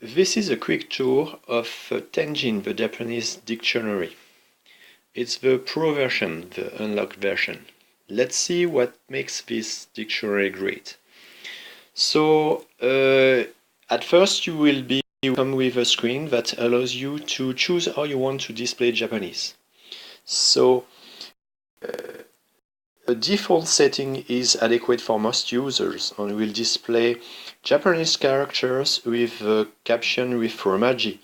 This is a quick tour of Tenjin, the Japanese dictionary. It's the pro version, the unlocked version. Let's see what makes this dictionary great. So, at first you will come with a screen that allows you to choose how you want to display Japanese. So, the default setting is adequate for most users and will display Japanese characters with a caption with Romaji.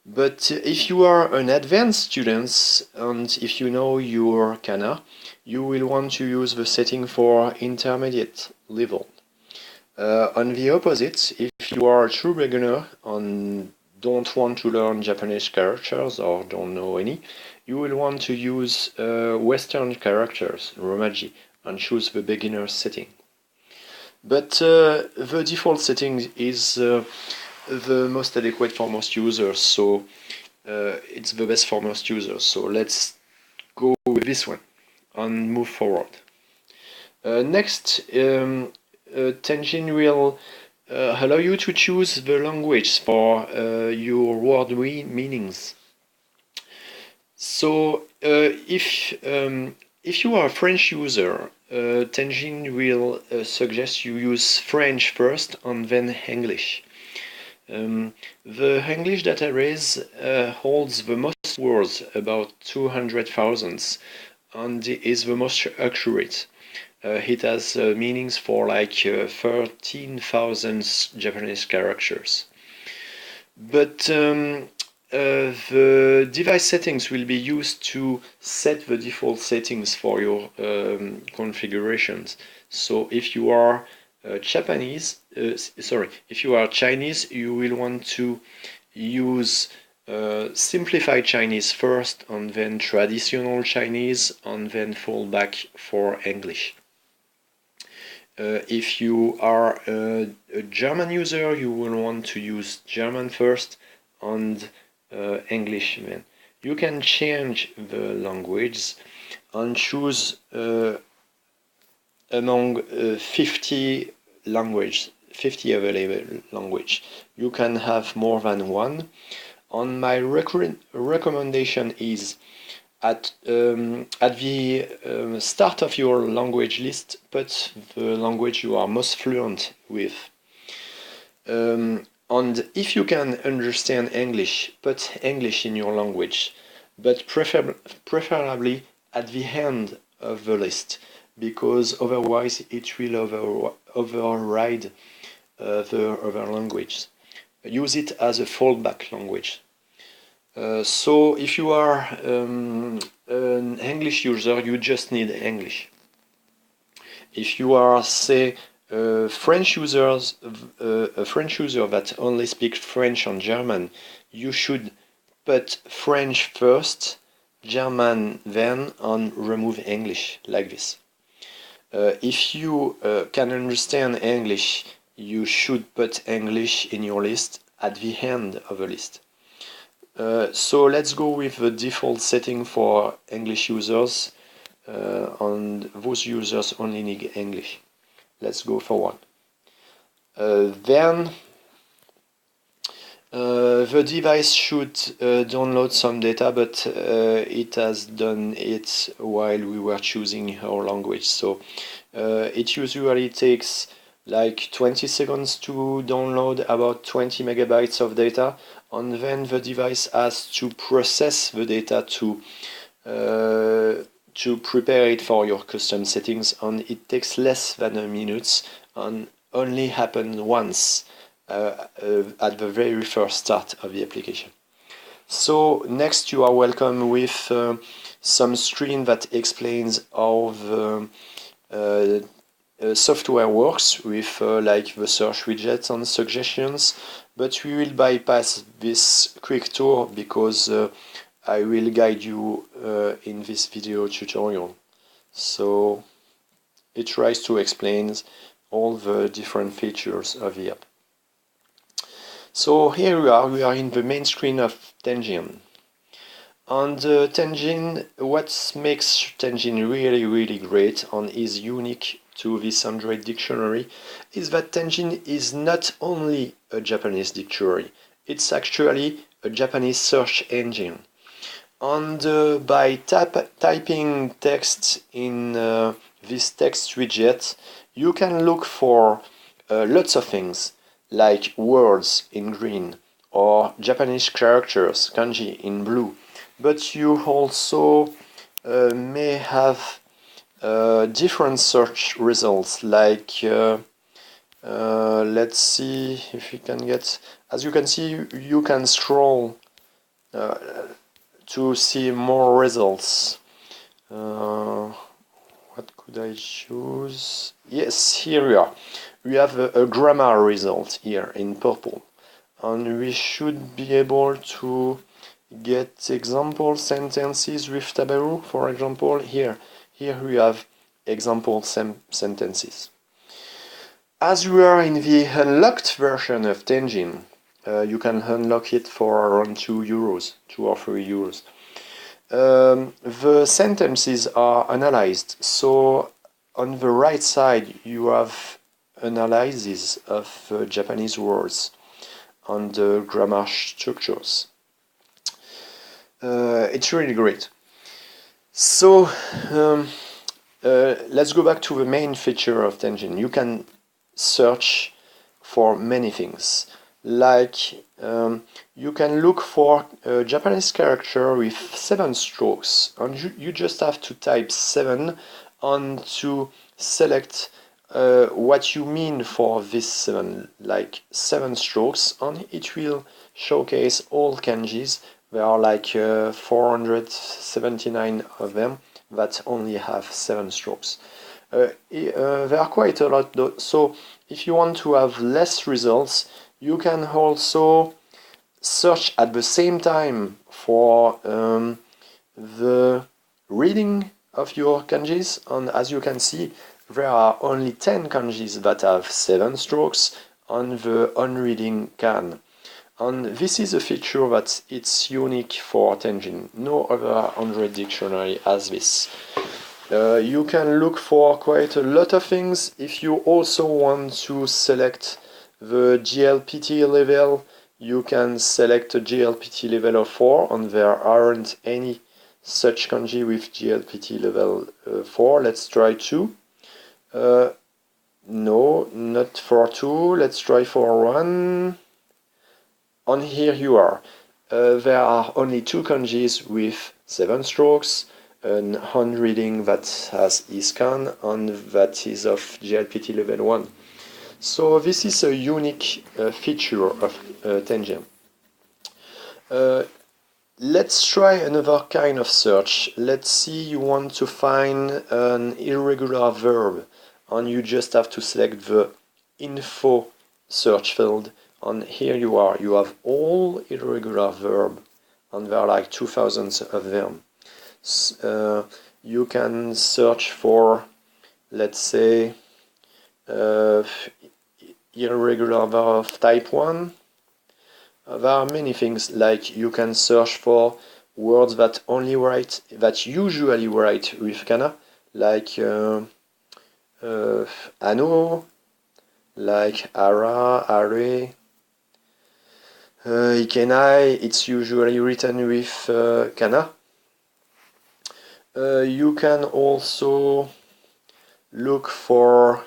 But if you are an advanced student and if you know your kana, you will want to use the setting for intermediate level. On the opposite, if you are a true beginner and don't want to learn Japanese characters or don't know any, you will want to use Western characters, Romaji, and choose the beginner setting. But the default setting is the most adequate for most users, so it's the best for most users. So let's go with this one and move forward. Next, Tenjin will allow you to choose the language for your word meanings. So if you are a French user, Tenjin will suggest you use French first and then English. The English database holds the most words, about 200,000, and is the most accurate. It has meanings for like 13,000 Japanese characters. But the device settings will be used to set the default settings for your configurations. So if you are Chinese, you will want to use simplified Chinese first, and then traditional Chinese, and then fall back for English. If you are a German user, you will want to use German first and English then. You can change the languages and choose among 50 available language. You can have more than one. And my recommendation is at the start of your language list, put the language you are most fluent with. And if you can understand English, put English in your language, but preferably at the end of the list, because otherwise it will override the other language. Use it as a fallback language. So if you are an English user, you just need English. If you are, say, a French user that only speaks French and German, you should put French first, German then, and remove English, like this. If you can understand English, you should put English in your list at the end of the list. So let's go with the default setting for English users, and those users only need English. Let's go forward. Then the device should download some data, but it has done it while we were choosing our language. So it usually takes like 20 seconds to download about 20 megabytes of data, and then the device has to process the data to prepare it for your custom settings, and it takes less than a minute and only happens once at the very first start of the application. So next you are welcome with some screen that explains how the software works with like the search widgets and suggestions, but we will bypass this quick tour because I will guide you in this video tutorial. So it tries to explain all the different features of the app. So here we are in the main screen of Tenjin. And Tenjin, what makes Tenjin really great and is unique to this Android dictionary is that Tenjin is not only a Japanese dictionary, it's actually a Japanese search engine. And by typing text in this text widget, you can look for lots of things, like words in green, or Japanese characters, kanji, in blue. But you also may have different search results, like let's see if we can get, as you can see, you can scroll to see more results. What could I choose? Yes, here we are. We have a grammar result here in purple, and we should be able to get example sentences with tableau. For example, here we have example sentences. As we are in the unlocked version of Tenjin, you can unlock it for around €2, 2 or 3 euros. The sentences are analyzed, so on the right side you have analysis of Japanese words and grammar structures. It's really great. So let's go back to the main feature of Tenjin. You can search for many things, like you can look for a Japanese character with 7 strokes, and you just have to type 7 and to select what you mean for this 7, like 7 strokes, and it will showcase all kanjis. There are like 479 of them that only have 7 strokes. There are quite a lot though, so if you want to have less results, you can also search at the same time for the reading of your kanjis, and as you can see, there are only 10 kanjis that have 7 strokes on the unreading can. And this is a feature that it's unique for Tenjin. No other Android dictionary has this. You can look for quite a lot of things. If you also want to select the GLPT level, you can select a GLPT level of 4, and there aren't any such kanji with GLPT level 4. Let's try 2. No, not for 2. Let's try for 1. And here you are. There are only 2 kanjis with 7 strokes, an hand reading that has e-scan, and that is of GLPT level 1. So this is a unique feature of Tenjin. Let's try another kind of search. Let's see, you want to find an irregular verb, and you just have to select the info search field, and here you are. You have all irregular verb, and there are like 2,000 of them. You can search for, let's say, irregular verb of type 1. There are many things, like you can search for words that usually write with kana, like ano, like ara, are, ikenai, it's usually written with kana. You can also look for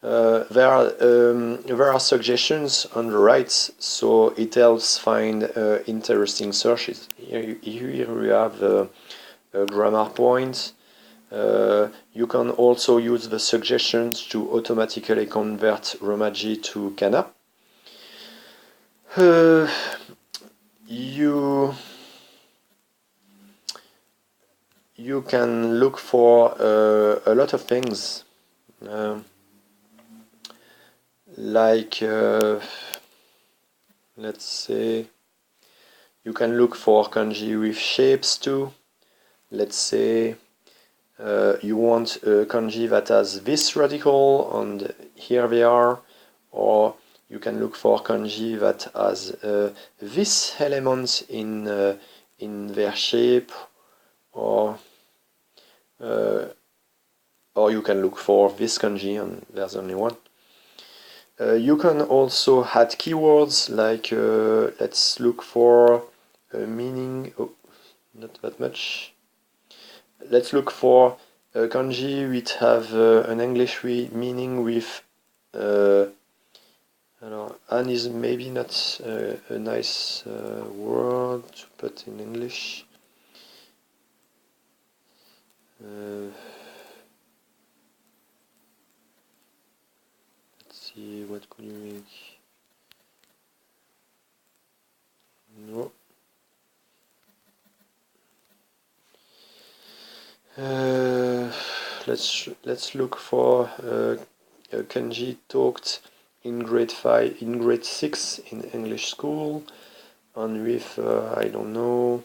there are suggestions on the right, so it helps find interesting searches. Here we have a grammar point. You can also use the suggestions to automatically convert Romaji to kana. You can look for a lot of things. Like let's say you can look for kanji with shapes too. Let's say you want a kanji that has this radical, and here they are, or you can look for kanji that has this element in their shape, or or you can look for this kanji and there's only one. You can also add keywords like let's look for a meaning. Oh, not that much. Let's look for a kanji which have an English meaning with an is maybe not a nice word to put in English. Let's see, what could you make? No. Let's look for a kanji talked in grade 6 in English school, and with I don't know,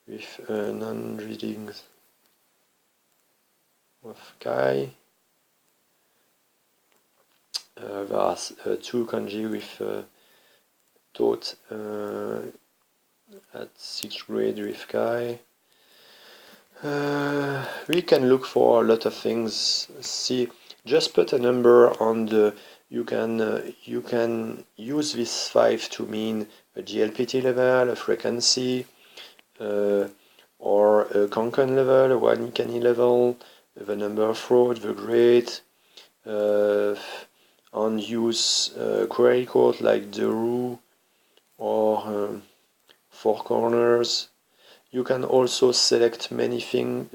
with non-reading of Kai. There are two kanji with taught at 6th grade with Kai. We can look for a lot of things. See, just put a number on the. You can use this 5 to mean a GLPT level, a frequency, or a Kankan level, a Wanikani level, the number of rows, the grade, and use query code like the row or 4 corners. You can also select many fields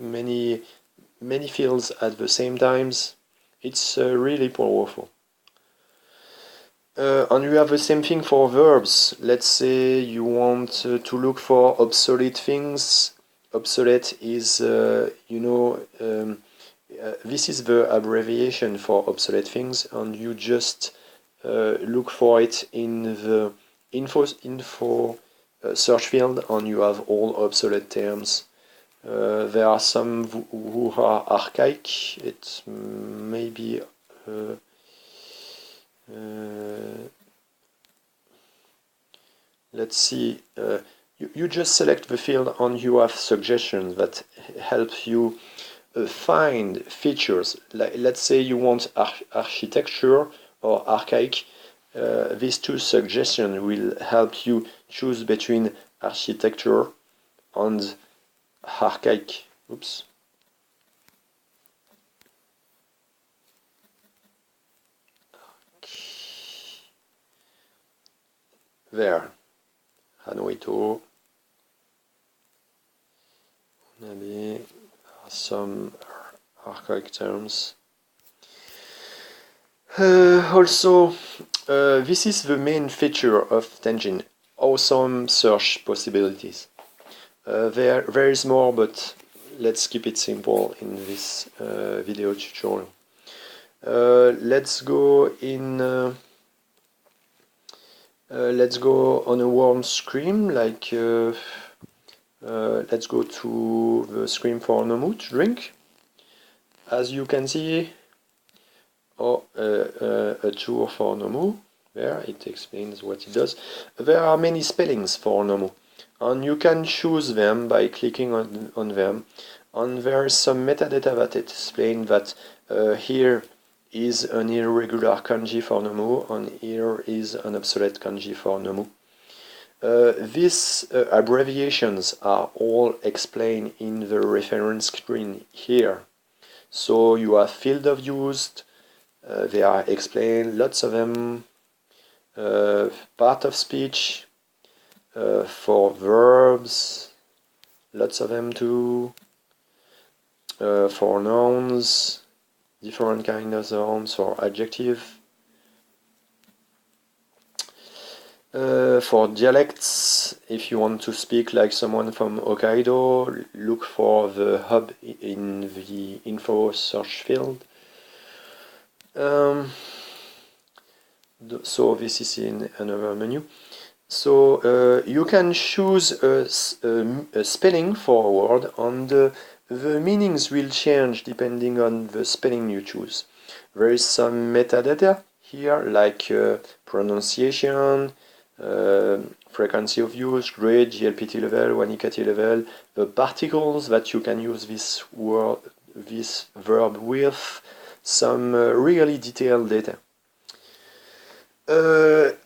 at the same times. It's really powerful. And you have the same thing for verbs. Let's say you want to look for obsolete things. Obsolete is, this is the abbreviation for obsolete things, and you just look for it in the info search field, and you have all obsolete terms. There are some who are archaic. It may be let's see, you just select the field and you have suggestions that help you find features. Let's say you want architecture or archaic. These two suggestions will help you choose between architecture and archaic. Oops. There. Hanoito. Maybe some archaic terms. Also, this is the main feature of Tenjin. Awesome search possibilities. There is more, but let's keep it simple in this video tutorial. Let's go in. Let's go on a warm screen, like let's go to the screen for Nomu to drink. As you can see, a tour for Nomu. There, it explains what it does. There are many spellings for Nomu, and you can choose them by clicking on them. And there is some metadata that explain that here is an irregular kanji for Nomu, and here is an obsolete kanji for Nomu. These abbreviations are all explained in the reference screen here. So you have field of use, they are explained, lots of them, part of speech, for verbs, lots of them too, for nouns, different kind of nouns, for adjective, for dialects. If you want to speak like someone from Hokkaido, look for the hub in the info search field. So this is in another menu. So you can choose a spelling for a word, and the meanings will change depending on the spelling you choose. There is some metadata here, like pronunciation, frequency of use, grade, GLPT level, 1EKT level, the particles that you can use this verb with, some really detailed data.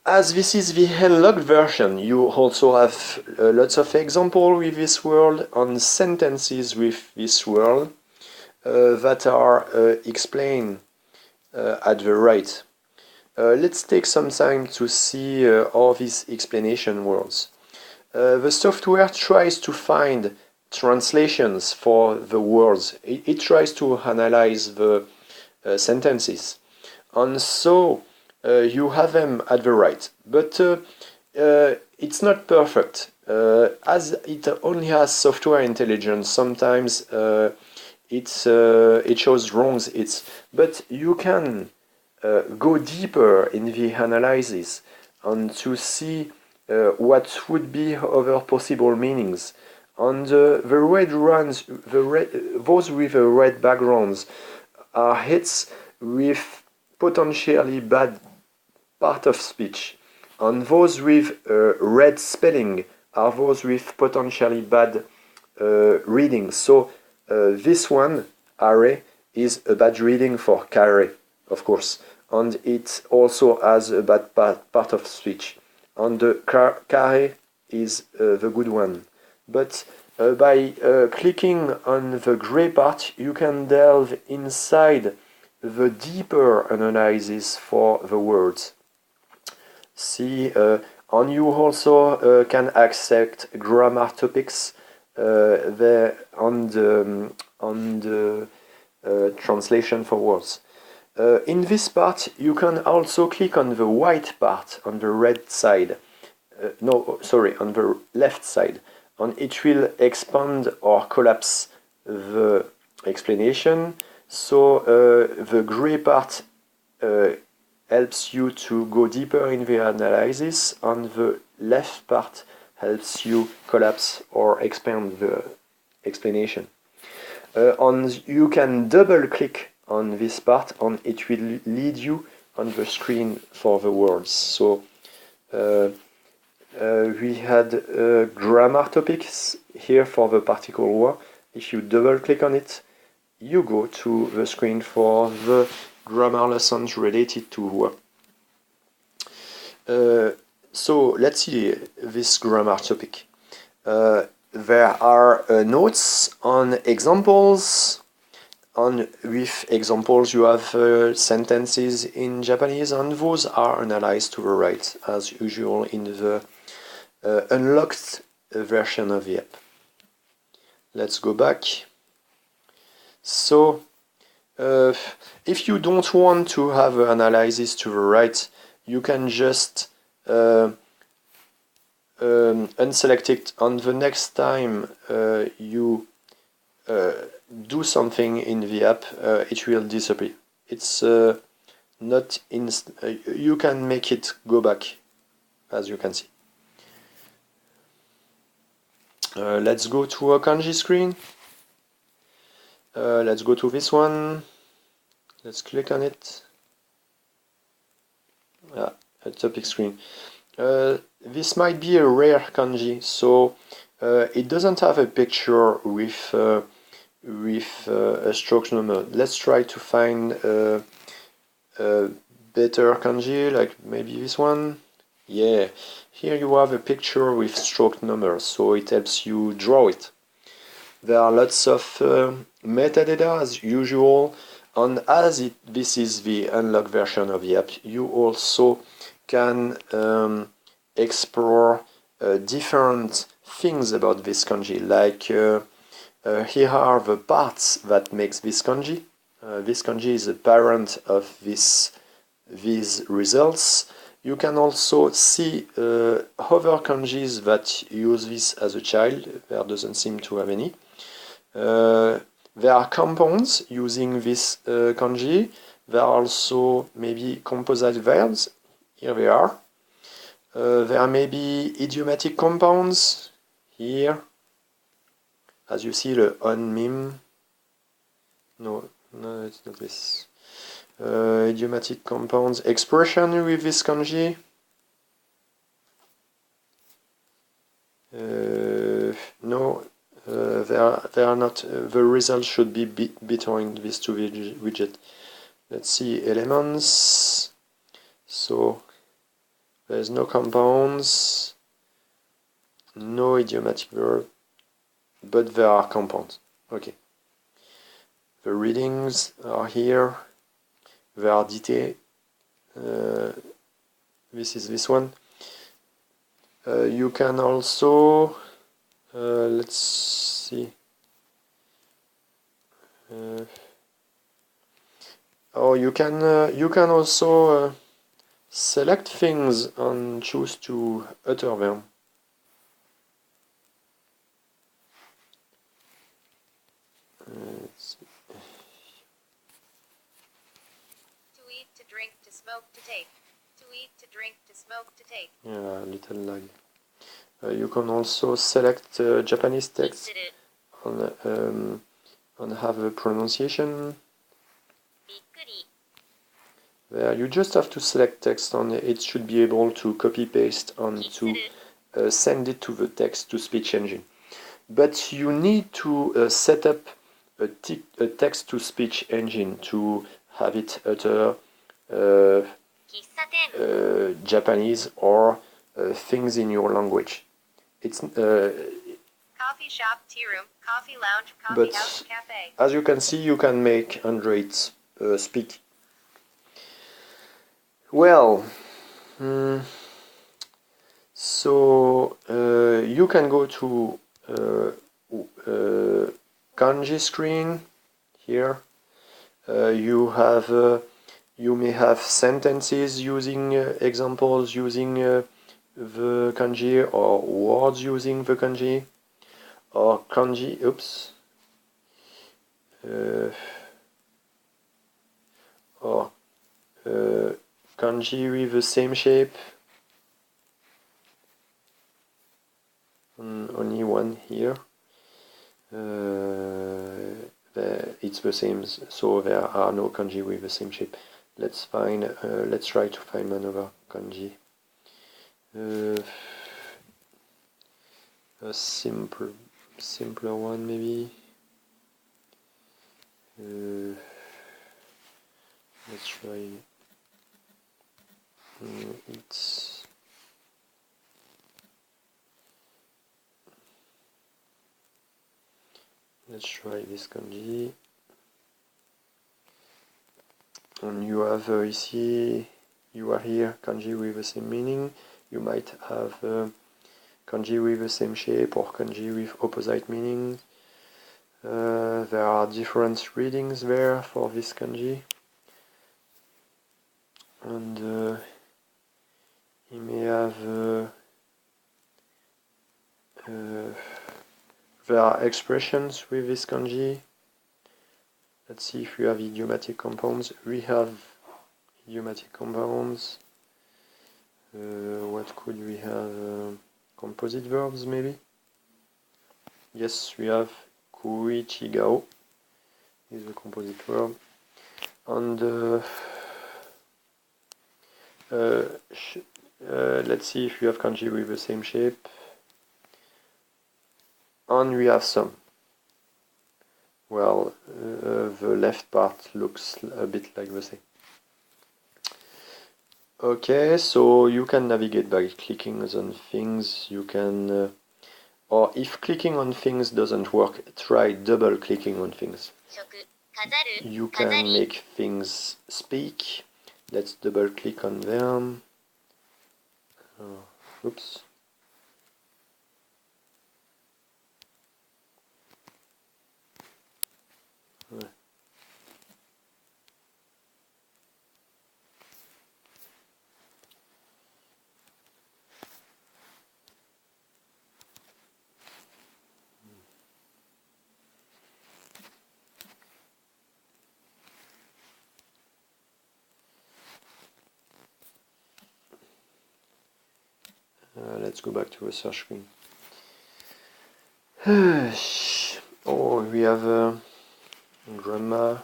As this is the unlocked version, you also have lots of examples with this word and sentences with this word that are explained at the right. Let's take some time to see all these explanation words. The software tries to find translations for the words. It tries to analyze the sentences. And so you have them at the right. But it's not perfect. As it only has software intelligence, sometimes it shows wrongs. But you can go deeper in the analysis and to see what would be other possible meanings. And the red runs, those with the red backgrounds are hits with potentially bad part of speech. And those with red spelling are those with potentially bad reading. So this one, array, is a bad reading for carré, of course. And it also has a bad part of speech. And the carré is the good one. But by clicking on the gray part, you can delve inside the deeper analysis for the words. See, and you also can accept grammar topics on the translation for words. In this part, you can also click on the white part on the red side. On the left side. And it will expand or collapse the explanation. So the gray part helps you to go deeper in the analysis, and the left part helps you collapse or expand the explanation. And you can double click on this part and it will lead you on the screen for the words. So we had grammar topics here for the particle wa. If you double click on it, you go to the screen for the grammar lessons related to wa. So let's see this grammar topic. There are notes on examples. And with examples, you have sentences in Japanese, and those are analyzed to the right, as usual in the unlocked version of the app. Let's go back. So, if you don't want to have an analysis to the right, you can just unselect it, and the next time you do something in the app, it will disappear. It's not you can make it go back, as you can see. Let's go to a Kanji screen. Let's go to this one. Let's click on it. A topic screen. This might be a rare kanji, so it doesn't have a picture with a stroke number. Let's try to find a better kanji, like maybe this one. Yeah, here you have a picture with stroke numbers, so it helps you draw it. There are lots of metadata as usual, and as this is the unlocked version of the app, you also can explore different things about this kanji, like here are the parts that makes this kanji. This kanji is a parent of these results. You can also see other kanjis that use this as a child. There doesn't seem to have any. There are compounds using this kanji. There are also maybe composite verbs. Here they are. There may be idiomatic compounds. Here. As you see, the on meme. No, it's not this. Idiomatic compounds. Expression with this kanji. they are not. The result should be between these two widgets. Let's see elements. So there's no compounds, no idiomatic verb, but there are compounds. Okay. The readings are here. They are detailed. This is this one. You can also let's see. Oh, you can also select things and choose to utter them. Let's see. To eat, to drink, to smoke, to take. To eat, to drink, to smoke, to take. Yeah, a little lag. You can also select Japanese text and have a pronunciation. There, you just have to select text and it should be able to copy paste and to send it to the text-to-speech engine. But you need to set up a text-to-speech engine to have it utter Japanese or things in your language. It's coffee shop, tea room, coffee lounge, coffee house, cafe. As you can see, you can make Androids speak. Well, so you can go to Kanji Screen here. You may have sentences using examples using the kanji, or words using the kanji, or kanji. Oops. Or kanji with the same shape. Only one here. It's the same, so there are no kanji with the same shape. Let's try to find another kanji. A simpler one maybe. Let's try. Let's try this kanji. And you have you are here kanji with the same meaning. You might have kanji with the same shape or kanji with opposite meanings. There are different readings there for this kanji. And you may have there are expressions with this kanji. Let's see if we have idiomatic compounds. We have idiomatic compounds. What could we have? Composite verbs maybe? Yes, we have kuichigao is a composite verb. And let's see if we have kanji with the same shape. And we have some. Well, the left part looks a bit like the same. Okay, so you can navigate by clicking on things. You can, or if clicking on things doesn't work, try double clicking on things. You can make things speak. Let's double click on them. Oops. Let's go back to the search screen. Oh, we have grammar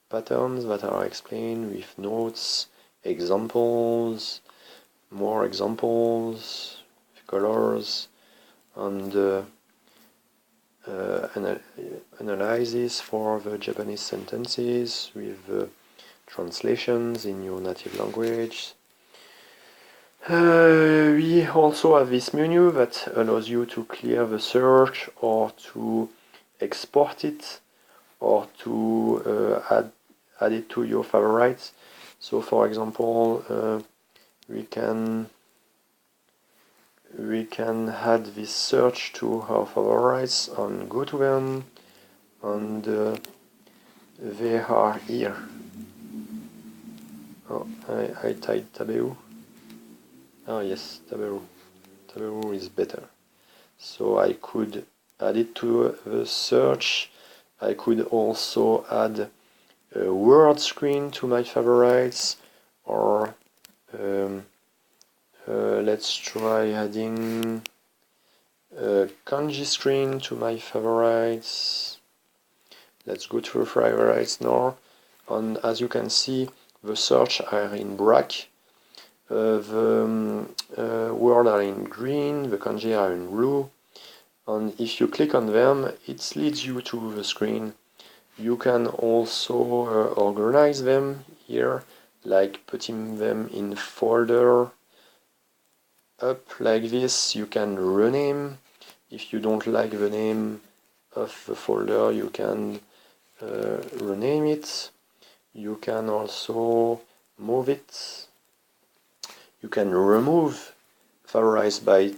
patterns that are explained with notes, examples, more examples, colors, and analysis for the Japanese sentences with translations in your native language. We also have this menu that allows you to clear the search or to export it or to add it to your favorites. So for example, we can add this search to our favorites and go to them, and they are here. Oh, I typed Tabeu. Oh yes, Tabeu. Tabeu is better. So I could add it to the search. I could also add a word screen to my favorites, or let's try adding a Kanji Screen to my favorites. Let's go to the favorites now, and as you can see, the search are in black, the words are in green, the kanji are in blue, and if you click on them, it leads you to the screen. You can also organize them here, like putting them in folder up like this. You can rename. If you don't like the name of the folder, you can rename it. You can also move it. You can remove favorites by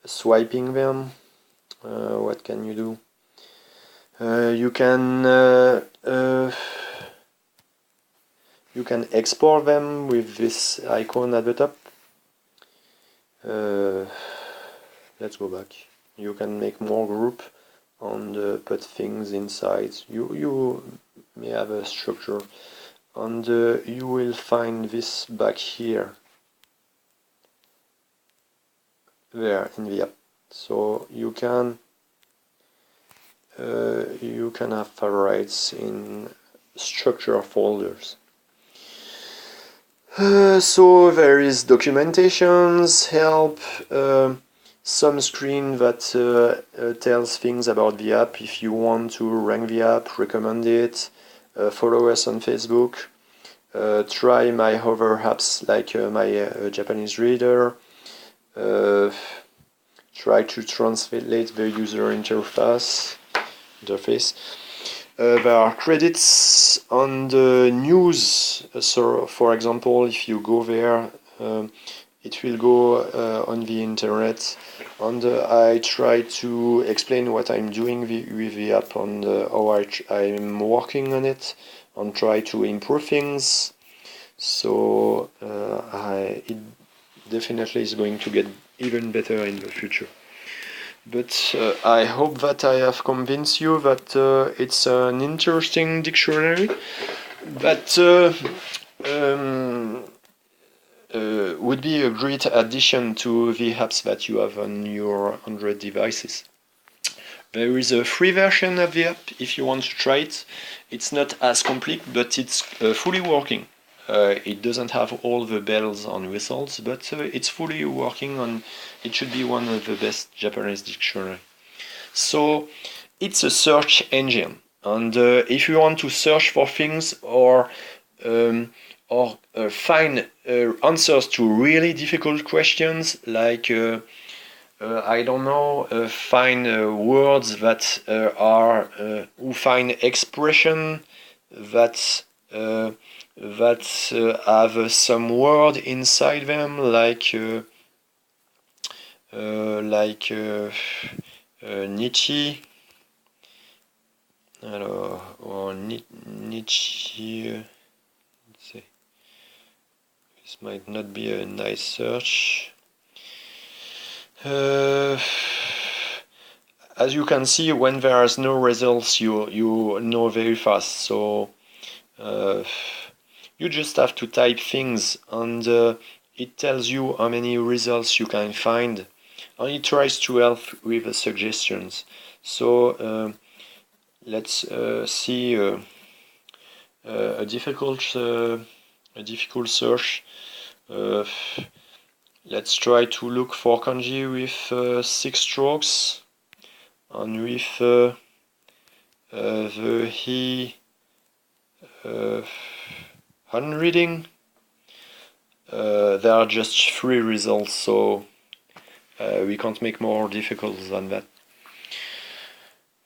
swiping them. What can you do? You can export them with this icon at the top. Let's go back. You can make more group and put things inside. You may have a structure, and you will find this back here, there in the app. So you can have favorites in structure folders. So there is documentations, help, some screen that tells things about the app. If you want to rank the app, recommend it, follow us on Facebook, try my other apps like my Japanese reader, try to translate the user interface. There are credits on the news. So, for example, if you go there, it will go on the internet, and I try to explain what I'm doing with the app and how I'm working on it, and try to improve things. So it definitely is going to get even better in the future. But I hope that I have convinced you that it's an interesting dictionary that would be a great addition to the apps that you have on your Android devices. There is a free version of the app if you want to try it. It's not as complete, but it's fully working. It doesn't have all the bells and whistles, but it's fully working, and it should be one of the best Japanese dictionary. So it's a search engine, and if you want to search for things or find answers to really difficult questions, like I don't know, find words that who find expression that have some word inside them, like Nietzsche, or Nietzsche. Let's see. This might not be a nice search. As you can see, when there is no results, you know very fast. So you just have to type things, and it tells you how many results you can find, and it tries to help with the suggestions. So let's see a difficult search. Let's try to look for kanji with 6 strokes and with the he hand reading. There are just 3 results, so we can't make more difficult than that.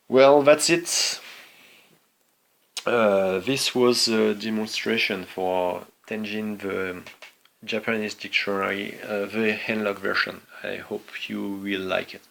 Well, that's it. This was a demonstration for Tenjin, the Japanese dictionary, the handlock version. I hope you will like it.